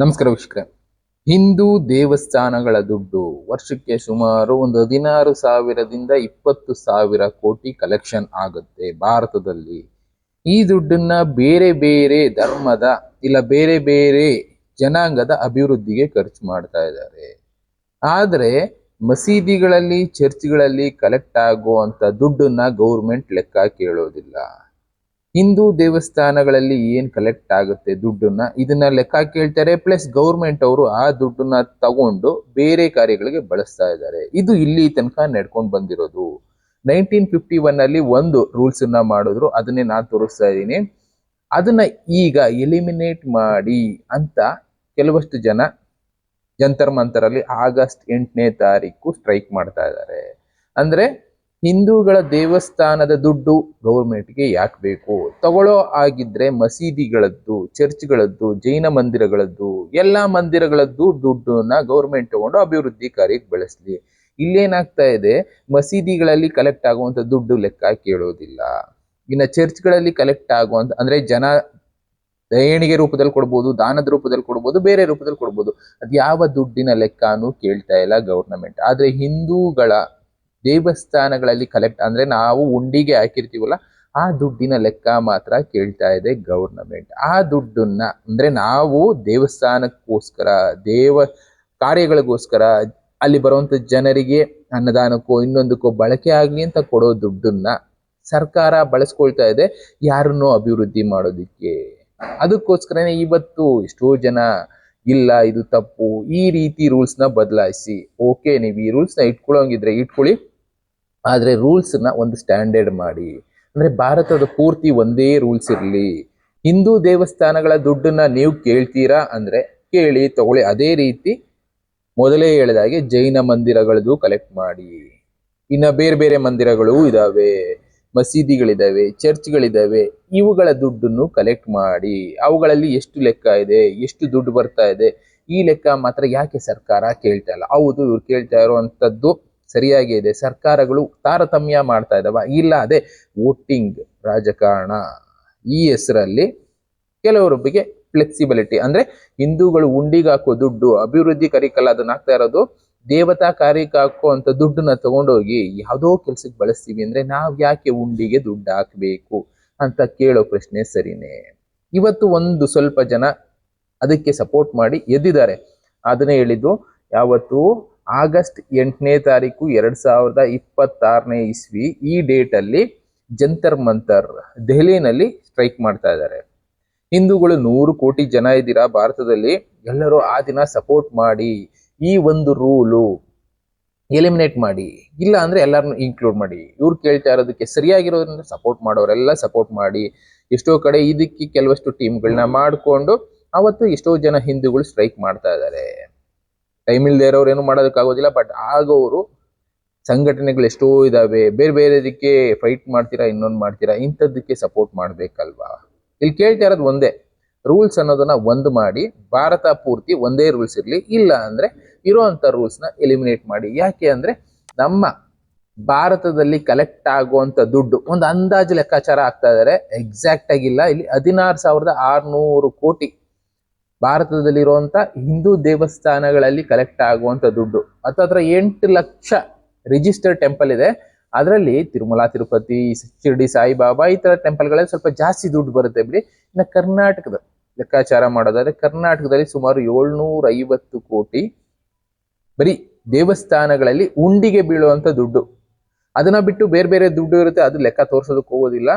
ನಮಸ್ಕಾರ ವೀಕ್ಷಕರೇ. ಹಿಂದೂ ದೇವಸ್ಥಾನಗಳ ದುಡ್ಡು ವರ್ಷಕ್ಕೆ ಸುಮಾರು ಒಂದು 16,000ದಿಂದ 20,000 ಕೋಟಿ ಕಲೆಕ್ಷನ್ ಆಗುತ್ತೆ ಭಾರತದಲ್ಲಿ. ಈ ದುಡ್ಡನ್ನ ಬೇರೆ ಬೇರೆ ಧರ್ಮದ ಇಲ್ಲ ಬೇರೆ ಬೇರೆ ಜನಾಂಗದ ಅಭಿವೃದ್ಧಿಗೆ ಖರ್ಚು ಮಾಡ್ತಾ ಇದ್ದಾರೆ. ಆದ್ರೆ ಮಸೀದಿಗಳಲ್ಲಿ ಚರ್ಚ್ಗಳಲ್ಲಿ ಕಲೆಕ್ಟ್ ಆಗುವಂತ ದುಡ್ಡನ್ನ ಗೌರ್ಮೆಂಟ್ ಲೆಕ್ಕ ಕೇಳೋದಿಲ್ಲ. ಹಿಂದೂ ದೇವಸ್ಥಾನಗಳಲ್ಲಿ ಏನ್ ಕಲೆಕ್ಟ್ ಆಗುತ್ತೆ ದುಡ್ಡನ್ನ ಇದನ್ನ ಲೆಕ್ಕ ಕೇಳ್ತಾರೆ. ಪ್ಲಸ್ ಗೌರ್ಮೆಂಟ್ ಅವರು ಆ ದುಡ್ಡನ್ನ ತಗೊಂಡು ಬೇರೆ ಕಾರ್ಯಗಳಿಗೆ ಬಳಸ್ತಾ ಇದ್ದಾರೆ. ಇದು ಇಲ್ಲಿ ತನಕ ನಡ್ಕೊಂಡು ಬಂದಿರೋದು. 1951 ಅಲ್ಲಿ ಒಂದು ರೂಲ್ಸ್ ಅನ್ನ ಮಾಡಿದ್ರು, ಅದನ್ನೇ ನಾನು ತೋರಿಸ್ತಾ ಇದ್ದೀನಿ. ಅದನ್ನ ಈಗ ಎಲಿಮಿನೇಟ್ ಮಾಡಿ ಅಂತ ಕೆಲವಷ್ಟು ಜನ ಜಂತರ್ ಮಂತರಲ್ಲಿ ಆಗಸ್ಟ್ 8ನೇ ತಾರೀಕು ಸ್ಟ್ರೈಕ್ ಮಾಡ್ತಾ ಇದ್ದಾರೆ. ಅಂದ್ರೆ ಹಿಂದೂಗಳ ದೇವಸ್ಥಾನದ ದುಡ್ಡು ಗೌರ್ಮೆಂಟ್ಗೆ ಯಾಕೆ ಬೇಕು? ತಗೊಳ್ಳೋ ಆಗಿದ್ರೆ ಮಸೀದಿಗಳದ್ದು, ಚರ್ಚ್ಗಳದ್ದು, ಜೈನ ಮಂದಿರಗಳದ್ದು, ಎಲ್ಲಾ ಮಂದಿರಗಳದ್ದು ದುಡ್ಡನ್ನ ಗೌರ್ಮೆಂಟ್ ತಗೊಂಡು ಅಭಿವೃದ್ಧಿ ಕಾರ್ಯಕ್ಕೆ ಬಳಸಲಿ. ಇಲ್ಲೇನಾಗ್ತಾ ಇದೆ, ಮಸೀದಿಗಳಲ್ಲಿ ಕಲೆಕ್ಟ್ ಆಗುವಂತ ದುಡ್ಡು ಲೆಕ್ಕ ಕೇಳೋದಿಲ್ಲ. ಇನ್ನು ಚರ್ಚ್ಗಳಲ್ಲಿ ಕಲೆಕ್ಟ್ ಆಗುವಂತ ಅಂದ್ರೆ ಜನ ದೇಣಿಗೆ ರೂಪದಲ್ಲಿ ಕೊಡ್ಬೋದು, ದಾನದ ರೂಪದಲ್ಲಿ ಕೊಡ್ಬೋದು, ಬೇರೆ ರೂಪದಲ್ಲಿ ಕೊಡ್ಬೋದು. ಅದ್ ಯಾವ ದುಡ್ಡಿನ ಲೆಕ್ಕನೂ ಕೇಳ್ತಾ ಇಲ್ಲ ಗೌರ್ನಮೆಂಟ್. ಆದ್ರೆ ಹಿಂದೂಗಳ ದೇವಸ್ಥಾನಗಳಲ್ಲಿ ಕಲೆಕ್ಟ್ ಅಂದ್ರೆ ನಾವು ಉಂಡಿಗೆ ಹಾಕಿರ್ತೀವಲ್ಲ, ಆ ದುಡ್ಡಿನ ಲೆಕ್ಕ ಮಾತ್ರ ಕೇಳ್ತಾ ಇದೆ ಗೌರ್ನಮೆಂಟ್. ಆ ದುಡ್ಡನ್ನ ಅಂದ್ರೆ ನಾವು ದೇವಸ್ಥಾನಕ್ಕೋಸ್ಕರ ದೇವ ಕಾರ್ಯಗಳಿಗೋಸ್ಕರ ಅಲ್ಲಿ ಬರುವಂತ ಜನರಿಗೆ ಅನ್ನದಾನಕ್ಕೋ ಇನ್ನೊಂದಕ್ಕೋ ಬಳಕೆ ಆಗ್ಲಿ ಅಂತ ಕೊಡೋ ದುಡ್ಡನ್ನ ಸರ್ಕಾರ ಬಳಸ್ಕೊಳ್ತಾ ಇದೆ ಯಾರನ್ನೋ ಅಭಿವೃದ್ಧಿ ಮಾಡೋದಿಕ್ಕೆ. ಅದಕ್ಕೋಸ್ಕರನೇ ಇವತ್ತು ಎಷ್ಟೋ ಜನ ಇಲ್ಲ ಇದು ತಪ್ಪು, ಈ ರೀತಿ ರೂಲ್ಸ್ ನ ಬದಲಾಯಿಸಿ. ಓಕೆ, ನೀವು ಈ ರೂಲ್ಸ್ ನ ಇಟ್ಕೊಳ್ಳೋಂಗಿದ್ರೆ ಇಟ್ಕೊಳ್ಳಿ, ಆದ್ರೆ ರೂಲ್ಸ್ ನ ಒಂದು ಸ್ಟ್ಯಾಂಡರ್ಡ್ ಮಾಡಿ. ಅಂದ್ರೆ ಭಾರತದ ಪೂರ್ತಿ ಒಂದೇ ರೂಲ್ಸ್ ಇರಲಿ. ಹಿಂದೂ ದೇವಸ್ಥಾನಗಳ ದುಡ್ಡನ್ನ ನೀವು ಕೇಳ್ತೀರಾ ಅಂದ್ರೆ ಕೇಳಿ ತಗೊಳ್ಳಿ. ಅದೇ ರೀತಿ ಮೊದಲೇ ಹೇಳಿದಾಗೆ ಜೈನ ಮಂದಿರಗಳದ್ದು ಕಲೆಕ್ಟ್ ಮಾಡಿ. ಇನ್ನ ಬೇರೆ ಬೇರೆ ಮಂದಿರಗಳು ಇದಾವೆ, ಮಸೀದಿಗಳಿದಾವೆ, ಚರ್ಚ್ಗಳಿದಾವೆ, ಇವುಗಳ ದುಡ್ಡನ್ನು ಕಲೆಕ್ಟ್ ಮಾಡಿ. ಅವುಗಳಲ್ಲಿ ಎಷ್ಟು ಲೆಕ್ಕ ಇದೆ, ಎಷ್ಟು ದುಡ್ಡು ಬರ್ತಾ ಇದೆ, ಈ ಲೆಕ್ಕ ಮಾತ್ರ ಯಾಕೆ ಸರ್ಕಾರ ಕೇಳ್ತಾ ಇಲ್ಲ? ಹೌದು, ಇವ್ರು ಕೇಳ್ತಾ ಇರುವಂತದ್ದು ಸರಿಯಾಗಿ ಇದೆ. ಸರ್ಕಾರಗಳು ತಾರತಮ್ಯ ಮಾಡ್ತಾ ಇದಾವ? ಇಲ್ಲ, ಅದೇ ವೋಟಿಂಗ್ ರಾಜಕಾರಣ. ಈ ಹೆಸರಲ್ಲಿ ಕೆಲವರೊಬ್ಬರಿಗೆ ಫ್ಲೆಕ್ಸಿಬಿಲಿಟಿ ಅಂದ್ರೆ ಹಿಂದೂಗಳು ಉಂಡಿಗೆ ಹಾಕೋ ದುಡ್ಡು ಅಭಿವೃದ್ಧಿ ಕಾರ್ಯಕ್ಕಲ್ಲ, ಅದನ್ನ ಹಾಕ್ತಾ ಇರೋದು ದೇವತಾ ಕಾರ್ಯಕ್ಕೆ ಹಾಕೋ ಅಂತ ದುಡ್ಡನ್ನ ತಗೊಂಡೋಗಿ ಯಾವುದೋ ಕೆಲ್ಸಕ್ಕೆ ಬಳಸ್ತೀವಿ ಅಂದ್ರೆ ನಾವ್ ಯಾಕೆ ಉಂಡಿಗೆ ದುಡ್ಡು ಹಾಕ್ಬೇಕು ಅಂತ ಕೇಳೋ ಪ್ರಶ್ನೆ ಸರಿನೇ. ಇವತ್ತು ಒಂದು ಸ್ವಲ್ಪ ಜನ ಅದಕ್ಕೆ ಸಪೋರ್ಟ್ ಮಾಡಿ ಎದ್ದಿದ್ದಾರೆ. ಅದನ್ನೇ ಹೇಳಿದ್ದು, ಯಾವತ್ತು ಆಗಸ್ಟ್ 8ನೇ ತಾರೀಕು 2026ನೇ ಇಸ್ವಿ ಈ ಡೇಟ್ ಅಲ್ಲಿ ಜಂತರ್ ಮಂತರ್ ದೆಹಲಿನಲ್ಲಿ ಸ್ಟ್ರೈಕ್ ಮಾಡ್ತಾ ಇದ್ದಾರೆ. ಹಿಂದೂಗಳು 100 ಕೋಟಿ ಜನ ಇದ್ದೀರಾ ಭಾರತದಲ್ಲಿ, ಎಲ್ಲರೂ ಆ ದಿನ ಸಪೋರ್ಟ್ ಮಾಡಿ ಈ ಒಂದು ರೂಲು ಎಲಿಮಿನೇಟ್ ಮಾಡಿ, ಇಲ್ಲ ಅಂದ್ರೆ ಎಲ್ಲರನ್ನು ಇನ್ಕ್ಲೂಡ್ ಮಾಡಿ. ಇವ್ರು ಕೇಳ್ತಾ ಇರೋದಕ್ಕೆ ಸರಿಯಾಗಿರೋದ್ರಿಂದ ಸಪೋರ್ಟ್ ಮಾಡೋರೆಲ್ಲ ಸಪೋರ್ಟ್ ಮಾಡಿ. ಎಷ್ಟೋ ಕಡೆ ಇದಕ್ಕೆ ಕೆಲವಷ್ಟು ಟೀಮ್ಗಳನ್ನ ಮಾಡಿಕೊಂಡು ಅವತ್ತು ಎಷ್ಟೋ ಜನ ಹಿಂದೂಗಳು ಸ್ಟ್ರೈಕ್ ಮಾಡ್ತಾ ಇದ್ದಾರೆ. ಟೈಮ್ ಇಲ್ದೇ ಇರೋರು ಏನು ಮಾಡೋದಕ್ಕಾಗೋದಿಲ್ಲ, ಬಟ್ ಆಗೋರು ಸಂಘಟನೆಗಳು ಎಷ್ಟೋ ಇದಾವೆ. ಬೇರೆ ಬೇರೆದಕ್ಕೆ ಫೈಟ್ ಮಾಡ್ತೀರಾ, ಇನ್ನೊಂದು ಮಾಡ್ತೀರಾ, ಇಂಥದ್ದಕ್ಕೆ ಸಪೋರ್ಟ್ ಮಾಡ್ಬೇಕಲ್ವಾ? ಇಲ್ಲಿ ಕೇಳ್ತಾ ಇರೋದು ಒಂದೇ, ರೂಲ್ಸ್ ಅನ್ನೋದನ್ನ ಒಂದು ಮಾಡಿ ಭಾರತ ಪೂರ್ತಿ ಒಂದೇ ರೂಲ್ಸ್ ಇರ್ಲಿ. ಇಲ್ಲ ಅಂದ್ರೆ ಇರುವಂತ ರೂಲ್ಸ್ ನ ಎಲಿಮಿನೇಟ್ ಮಾಡಿ. ಯಾಕೆ ಅಂದ್ರೆ ನಮ್ಮ ಭಾರತದಲ್ಲಿ ಕಲೆಕ್ಟ್ ಆಗುವಂತ ದುಡ್ಡು ಒಂದು ಅಂದಾಜು ಲೆಕ್ಕಾಚಾರ ಆಗ್ತಾ ಇದಾರೆ, ಎಕ್ಸಾಕ್ಟ್ ಆಗಿಲ್ಲ. ಇಲ್ಲಿ 16,600 ಕೋಟಿ ಭಾರತದಲ್ಲಿರುವಂತ ಹಿಂದೂ ದೇವಸ್ಥಾನಗಳಲ್ಲಿ ಕಲೆಕ್ಟ್ ಆಗುವಂತ ದುಡ್ಡು. ಹತ್ತತ್ರ 8 ಲಕ್ಷ ರಿಜಿಸ್ಟರ್ಡ್ ಟೆಂಪಲ್ ಇದೆ. ಅದರಲ್ಲಿ ತಿರುಮಲ ತಿರುಪತಿ, ಶಿರ್ಡಿ ಸಾಯಿಬಾಬಾ ಈ ತರ ಟೆಂಪಲ್ಗಳಲ್ಲಿ ಸ್ವಲ್ಪ ಜಾಸ್ತಿ ದುಡ್ಡು ಬರುತ್ತೆ ಬಿಡಿ. ಇನ್ನು ಕರ್ನಾಟಕದ ಲೆಕ್ಕಾಚಾರ ಮಾಡೋದಾದ್ರೆ ಕರ್ನಾಟಕದಲ್ಲಿ ಸುಮಾರು 750 ಕೋಟಿ ಬರೀ ದೇವಸ್ಥಾನಗಳಲ್ಲಿ ಉಂಡಿಗೆ ಬೀಳುವಂತ ದುಡ್ಡು. ಅದನ್ನ ಬಿಟ್ಟು ಬೇರೆ ಬೇರೆ ದುಡ್ಡು ಇರುತ್ತೆ, ಅದು ಲೆಕ್ಕ ತೋರ್ಸೋದಕ್ಕೆ ಹೋಗೋದಿಲ್ಲ.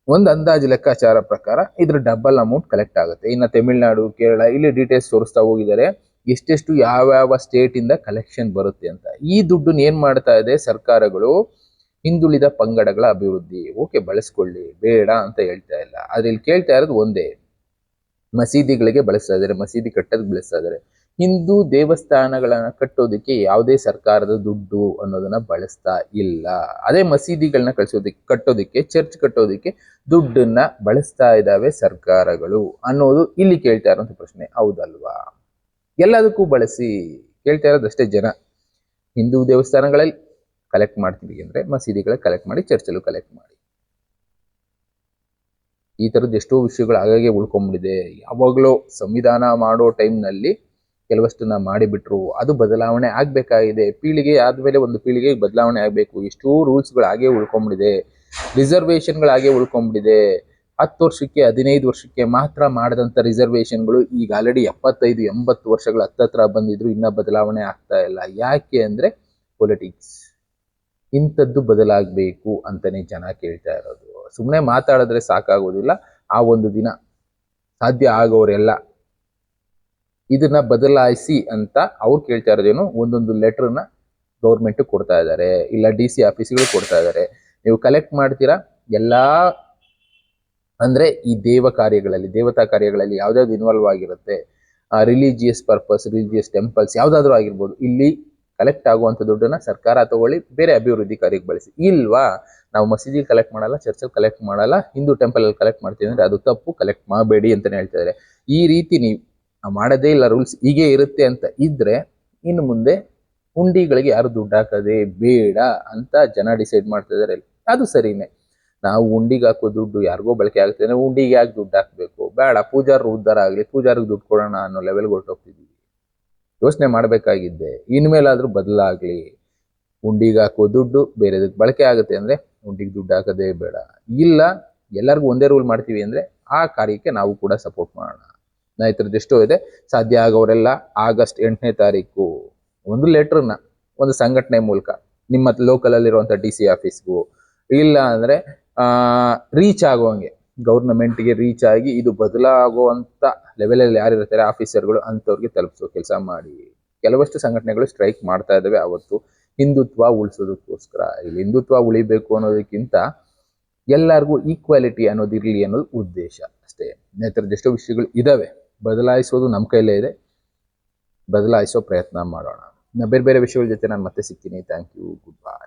ಒಂದು ಅಂದಾಜು ಲೆಕ್ಕಾಚಾರ ಪ್ರಕಾರ ಇದ್ರ ಡಬಲ್ ಅಮೌಂಟ್ ಕಲೆಕ್ಟ್ ಆಗುತ್ತೆ. ಇನ್ನು ತಮಿಳ್ನಾಡು, ಕೇರಳ ಇಲ್ಲಿ ಡೀಟೇಲ್ಸ್ ತೋರಿಸ್ತಾ ಹೋಗಿದ್ದಾರೆ ಎಷ್ಟೆಷ್ಟು ಯಾವ್ಯಾವ ಸ್ಟೇಟ್ ಇಂದ ಕಲೆಕ್ಷನ್ ಬರುತ್ತೆ ಅಂತ. ಈ ದುಡ್ಡನ್ನ ಏನ್ ಮಾಡ್ತಾ ಇದೆ ಸರ್ಕಾರಗಳು? ಹಿಂದುಳಿದ ಪಂಗಡಗಳ ಅಭಿವೃದ್ಧಿ. ಓಕೆ, ಬಳಸ್ಕೊಳ್ಳಿ, ಬೇಡ ಅಂತ ಹೇಳ್ತಾ ಇಲ್ಲ. ಆದ್ರೆ ಇಲ್ಲಿ ಕೇಳ್ತಾ ಇರೋದು ಒಂದೇ, ಮಸೀದಿಗಳಿಗೆ ಬಳಸ್ತಾ ಇದ್ದಾರೆ, ಮಸೀದಿ ಕಟ್ಟೋದಕ್ಕೆ ಬಳಸ್ತಾ ಇದ್ದಾರೆ. ಹಿಂದೂ ದೇವಸ್ಥಾನಗಳನ್ನ ಕಟ್ಟೋದಕ್ಕೆ ಯಾವುದೇ ಸರ್ಕಾರದ ದುಡ್ಡು ಅನ್ನೋದನ್ನ ಬಳಸ್ತಾ ಇಲ್ಲ. ಅದೇ ಮಸೀದಿಗಳನ್ನ ಕಟ್ಟೋದಕ್ಕೆ, ಚರ್ಚ್ ಕಟ್ಟೋದಕ್ಕೆ ದುಡ್ಡನ್ನ ಬಳಸ್ತಾ ಇದ್ದಾವೆ ಸರ್ಕಾರಗಳು ಅನ್ನೋದು ಇಲ್ಲಿ ಕೇಳ್ತಾ ಇರೋಂಥ ಪ್ರಶ್ನೆ. ಹೌದಲ್ವಾ? ಎಲ್ಲದಕ್ಕೂ ಬಳಸಿ. ಕೇಳ್ತಾ ಇರೋದಷ್ಟೇ ಜನ, ಹಿಂದೂ ದೇವಸ್ಥಾನಗಳಲ್ಲಿ ಕಲೆಕ್ಟ್ ಮಾಡ್ತೀವಿ ಅಂದ್ರೆ ಮಸೀದಿಗಳಲ್ಲಿ ಕಲೆಕ್ಟ್ ಮಾಡಿ, ಚರ್ಚಲ್ಲೂ ಕಲೆಕ್ಟ್ ಮಾಡಿ. ಈ ಥರದ್ದು ಎಷ್ಟೋ ವಿಷಯಗಳು ಹಾಗಾಗಿ ಉಳ್ಕೊಂಡ್ಬಿಟ್ಟಿದೆ. ಯಾವಾಗಲೂ ಸಂವಿಧಾನ ಮಾಡೋ ಟೈಮ್ನಲ್ಲಿ ಕೆಲವಷ್ಟನ್ನ ಮಾಡಿಬಿಟ್ರು, ಅದು ಬದಲಾವಣೆ ಆಗಬೇಕಾಗಿದೆ. ಪೀಳಿಗೆ ಆದಮೇಲೆ ಒಂದು ಪೀಳಿಗೆಗೆ ಬದಲಾವಣೆ ಆಗಬೇಕು. ಎಷ್ಟೋ ರೂಲ್ಸ್ಗಳು ಹಾಗೆ ಉಳ್ಕೊಂಡ್ಬಿಟ್ಟಿದೆ, ರಿಸರ್ವೇಷನ್ಗಳು ಹಾಗೆ ಉಳ್ಕೊಂಡ್ಬಿಟ್ಟಿದೆ. 10 ವರ್ಷಕ್ಕೆ 15 ವರ್ಷಕ್ಕೆ ಮಾತ್ರ ಮಾಡಿದಂಥ ರಿಸರ್ವೇಷನ್ಗಳು ಈಗ ಆಲ್ರೆಡಿ 75-80 ವರ್ಷಗಳ ಹತ್ತತ್ರ ಬಂದಿದ್ರು, ಇನ್ನೂ ಬದಲಾವಣೆ ಆಗ್ತಾ ಇಲ್ಲ. ಯಾಕೆ ಅಂದರೆ ಪೊಲಿಟಿಕ್ಸ್. ಇಂಥದ್ದು ಬದಲಾಗಬೇಕು ಅಂತಲೇ ಜನ ಕೇಳ್ತಾ ಇರೋದು. ಸುಮ್ಮನೆ ಮಾತಾಡಿದ್ರೆ ಸಾಕಾಗೋದಿಲ್ಲ. ಆ ಒಂದು ದಿನ ಸಾಧ್ಯ ಆಗೋರೆಲ್ಲ ಇದನ್ನ ಬದಲಾಯಿಸಿ ಅಂತ ಅವ್ರು ಕೇಳ್ತಾ ಇರೋದೇನು, ಒಂದೊಂದು ಲೆಟರ್ನ ಗೌರ್ಮೆಂಟ್ ಕೊಡ್ತಾ ಇದ್ದಾರೆ, ಇಲ್ಲ DC ಆಫೀಸ್ಗಳು ಕೊಡ್ತಾ ಇದ್ದಾರೆ. ನೀವು ಕಲೆಕ್ಟ್ ಮಾಡ್ತೀರಾ, ಎಲ್ಲ ಅಂದರೆ ಈ ದೇವತಾ ಕಾರ್ಯಗಳಲ್ಲಿ ಯಾವ್ದಾವ್ದು ಇನ್ವಾಲ್ವ್ ಆಗಿರುತ್ತೆ, ರಿಲಿಜಿಯಸ್ ಪರ್ಪಸ್, ರಿಲಿಜಿಯಸ್ ಟೆಂಪಲ್ಸ್ ಯಾವುದಾದ್ರೂ ಆಗಿರ್ಬೋದು, ಇಲ್ಲಿ ಕಲೆಕ್ಟ್ ಆಗುವಂಥ ದುಡ್ಡನ್ನ ಸರ್ಕಾರ ತಗೊಳ್ಳಿ, ಬೇರೆ ಅಭಿವೃದ್ಧಿ ಕಾರ್ಯಕ್ಕೆ ಬಳಸಿ. ಇಲ್ವಾ, ನಾವು ಮಸೀದಿಲಿ ಕಲೆಕ್ಟ್ ಮಾಡಲ್ಲ, ಚರ್ಚಲ್ಲಿ ಕಲೆಕ್ಟ್ ಮಾಡಲ್ಲ, ಹಿಂದೂ ಟೆಂಪಲಲ್ಲಿ ಕಲೆಕ್ಟ್ ಮಾಡ್ತೀವಿ ಅಂದರೆ ಅದು ತಪ್ಪು, ಕಲೆಕ್ಟ್ ಮಾಡಬೇಡಿ ಅಂತಲೇ ಹೇಳ್ತಾ ಇದ್ದಾರೆ. ಈ ರೀತಿ ನೀವು ಮಾಡೋದೇ ಇಲ್ಲ, ರೂಲ್ಸ್ ಹೀಗೆ ಇರುತ್ತೆ ಅಂತ ಇದ್ರೆ ಇನ್ನು ಮುಂದೆ ಹುಂಡಿಗಳಿಗೆ ಯಾರು ದುಡ್ಡು ಹಾಕೋದೇ ಬೇಡ ಅಂತ ಜನ ಡಿಸೈಡ್ ಮಾಡ್ತಾ ಇದ್ದಾರೆ. ಅದು ಸರಿನೇ. ನಾವು ಹುಂಡಿಗೆ ಹಾಕೋ ದುಡ್ಡು ಯಾರಿಗೋ ಬಳಕೆ ಆಗುತ್ತೆ ಅಂದರೆ ಹುಂಡಿಗೆ ಯಾಕೆ ದುಡ್ಡು ಹಾಕಬೇಕು? ಬೇಡ, ಪೂಜಾರರು ಉದ್ಧಾರ ಆಗಲಿ, ಪೂಜಾರಿಗೆ ದುಡ್ಡು ಕೊಡೋಣ ಅನ್ನೋ ಲೆವೆಲ್ಗೆ ಹೊರಟೋಗ್ತಿದ್ದೀವಿ. ಯೋಚನೆ ಮಾಡಬೇಕಾಗಿದ್ದೆ, ಇನ್ಮೇಲಾದರೂ ಬದಲಾಗಲಿ. ಹುಂಡಿಗೆ ಹಾಕೋ ದುಡ್ಡು ಬೇರೆದಕ್ಕೆ ಬಳಕೆ ಆಗುತ್ತೆ ಅಂದರೆ ಹುಂಡಿಗೆ ದುಡ್ಡು ಹಾಕೋದೇ ಬೇಡ. ಇಲ್ಲ, ಎಲ್ಲರಿಗೂ ಒಂದೇ ರೂಲ್ ಮಾಡ್ತೀವಿ ಅಂದರೆ ಆ ಕಾರ್ಯಕ್ಕೆ ನಾವು ಕೂಡ ಸಪೋರ್ಟ್ ಮಾಡೋಣ. ನಾ ಈ ಥರದ್ದು ಎಷ್ಟೋ ಇದೆ. ಸಾಧ್ಯ ಆಗೋರೆಲ್ಲ ಆಗಸ್ಟ್ 8ನೇ ತಾರೀಕು ಒಂದು ಲೆಟ್ರನ್ನ ಒಂದು ಸಂಘಟನೆ ಮೂಲಕ ನಿಮ್ಮ ಲೋಕಲಲ್ಲಿರುವಂಥ DC ಆಫೀಸ್ಗೂ, ಇಲ್ಲ ಅಂದರೆ ರೀಚ್ ಆಗೋಂಗೆ ಗೌರ್ನಮೆಂಟ್ಗೆ ರೀಚ್ ಆಗಿ ಇದು ಬದಲಾಗುವಂಥ ಲೆವೆಲಲ್ಲಿ ಯಾರಿರ್ತಾರೆ ಆಫೀಸರ್ಗಳು ಅಂಥವ್ರಿಗೆ ತಲುಪಿಸೋ ಕೆಲಸ ಮಾಡಿ. ಕೆಲವಷ್ಟು ಸಂಘಟನೆಗಳು ಸ್ಟ್ರೈಕ್ ಮಾಡ್ತಾ ಇದ್ದಾವೆ ಅವತ್ತು, ಹಿಂದುತ್ವ ಉಳಿಸೋದಕ್ಕೋಸ್ಕರ. ಇಲ್ಲಿ ಹಿಂದುತ್ವ ಉಳಿಬೇಕು ಅನ್ನೋದಕ್ಕಿಂತ ಎಲ್ಲರಿಗೂ ಈಕ್ವಾಲಿಟಿ ಅನ್ನೋದಿರಲಿ ಅನ್ನೋದು ಉದ್ದೇಶ ಅಷ್ಟೇ. ಈ ಥರದ್ದು ಎಷ್ಟೋ ವಿಷಯಗಳು ಇದ್ದಾವೆ, ಬದಲಾಯಿಸೋದು ನಮ್ಮ ಕೈಲೇ ಇದೆ, ಬದಲಾಯಿಸೋ ಪ್ರಯತ್ನ ಮಾಡೋಣ. ಬೇರೆ ಬೇರೆ ವಿಷಯಗಳ ಜೊತೆ ನಾನು ಮತ್ತೆ ಸಿಗ್ತೀನಿ. Thank you, good bye.